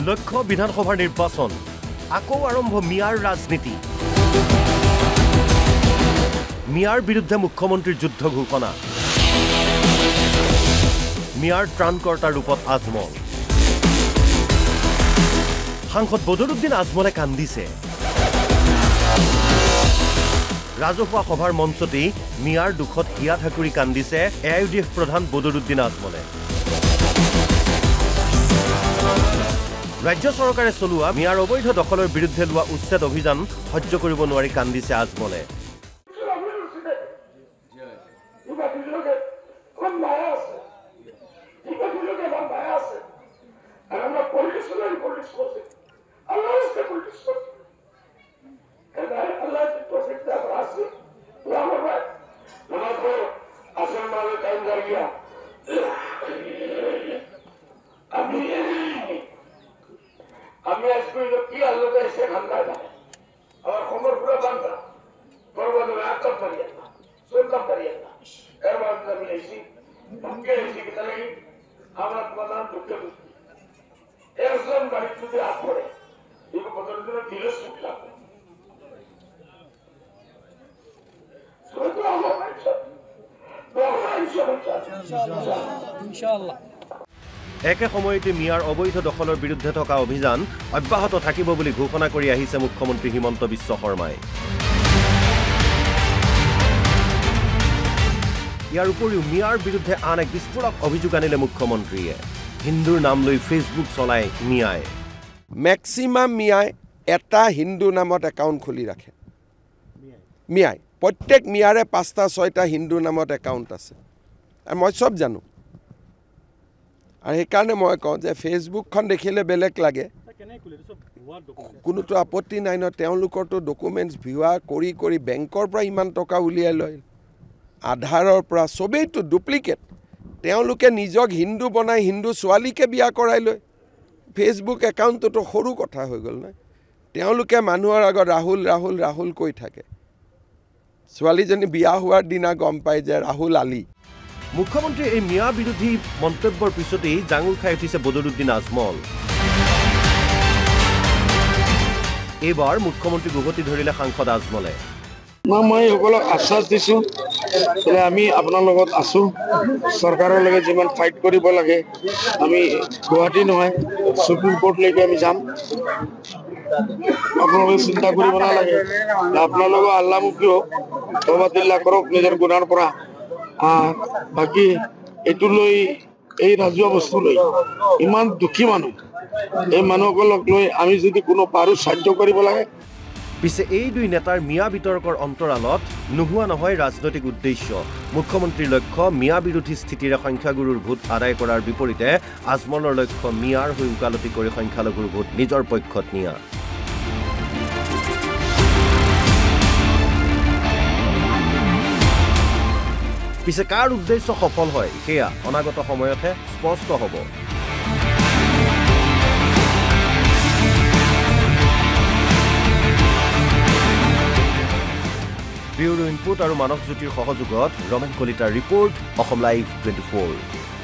লক্ষ্য বিধানসভাৰ নিৰ্বাচন আকৌ আৰম্ভ মিয়াৰ ৰাজনীতি মিয়াৰ বিৰুদ্ধে মুখ্যমন্ত্ৰীৰ যুদ্ধ ঘোষণা মিয়াৰ ত্ৰাণকৰ্তাৰ ৰূপত আজমল সাংসদ বদৰুদ্দিন আজমলে কান্দিছে ৰাজহুৱা সভাৰ মঞ্চতেই মিয়াৰ দুখত হিয়া ঠাকুৰী কান্দিছে এআইইউডিএফ প্ৰধান বদৰুদ্দিন আজমলে ৰাজ্য চৰকাৰে চলোৱা মিয়াৰ অবৈধ দখলৰ বিৰুদ্ধে লোৱা উচ্ছেদ অভিযান সহ্য কৰিব নোৱাৰি কান্দিছে আজমলে একে সময়তে মিয়াৰ অবৈধ দখলৰ বিৰুদ্ধে থকা অভিযান অব্যাহত থাকিব বুলি ঘোষণা কৰি আহিছে মুখ্যমন্ত্ৰী হিমন্ত বিশ্ব শৰ্মাই ইয়াৰ উপৰিও মিয়াৰ বিৰুদ্ধে আন এক বিস্ফোৰক অভিযোগ আনিলে মুখ্যমন্ত্ৰীয়ে হিন্দুৰ নাম লৈ ফেচবুক চলাই মিয়াই মেক্সিমাম মিয়াই এটা হিন্দু নামত একাউণ্ট খুলি ৰাখে মিয়াই প্ৰত্যেক মিয়াৰে ৫টা ৬টা হিন্দু নামত একাউণ্ট আছে আৰু মই সব জানো আৰু সেইকাৰণে মই কওঁ যে ফেচবুকখন দেখিলে বেলেগ লাগে কোনোতো আপত্তি নাই ন তেওঁলোকৰতো ডকুমেণ্টছ ভিউৱা কৰি কৰি বেংকৰ পৰা ইমান টকা উলিয়াই লয় আধাৰৰ পৰা সবেইতো ডুপ্লিকেট তেওঁলোকে নিজক হিন্দু বনাই হিন্দু ছোৱালীকে বিয়া কৰাই লয় ফেচবুক একাউণ্টটো সৰু কথা হৈ গ'ল নাই তেওঁলোকে মানুহৰ আগত ৰাহুল ৰাহুল ৰাহুল কৈ থাকে ছোৱালীজনী বিয়া হোৱাৰ দিনা গম পায় যে ৰাহুল আলী মুখ্যমন্ত্ৰীৰ এই মিয়া বিৰোধী মন্তব্যৰ পিছতেই জাঙুৰ খাই উঠিছে বদৰুদ্দিন আজমল এইবাৰ মুখ্যমন্ত্ৰীক উভতি ধৰিলে সাংসদ আজমলে মই সকলক আশ্বাস দিছোঁ যে আমি আপোনাৰ লগত আছোঁ চৰকাৰৰ লগত যিমান ফাইট কৰিব লাগে আমি গুৱাহাটী নহয় সুপ্ৰিম কোৰ্টলৈকে আমি যাম আপোনালোকে চিন্তা কৰিব নালাগে আপোনালোকে আল্লাহ মুক্তি হওক তওবাতিল্লাহ কৰক নিজৰ গুণাৰ পৰা বাকী এইটো লৈ এই ৰাজহুৱা বস্তু লৈ ইমান দুখী মানুহ এই মানুহসকলক লৈ আমি যদি কোনো পাৰোঁ সাহায্য কৰিব লাগে পিছে এই দুই নেতাৰ মিয়া বিতৰ্কৰ অন্তৰালত নোহোৱা নহয় ৰাজনৈতিক উদ্দেশ্য মুখ্যমন্ত্ৰীৰ লক্ষ্য মিয়া বিৰোধী স্থিতিৰে সংখ্যাগুৰুৰ ভোট আদায় কৰাৰ বিপৰীতে আজমলৰ লক্ষ্য মিয়াৰ হৈ উকালতি কৰি সংখ্যালঘুৰ ভোট নিজৰ পক্ষত নিয়া পিছে কাৰ উদ্দেশ্য সফল হয় সেয়া অনাগত সময়তহে স্পষ্ট হ'ব ব্যুৰো ইনপুট আৰু মানৱ জ্যোতিৰ সহযোগত ৰমেন কলিতাৰ ৰিপৰ্ট অসম লাইভ 24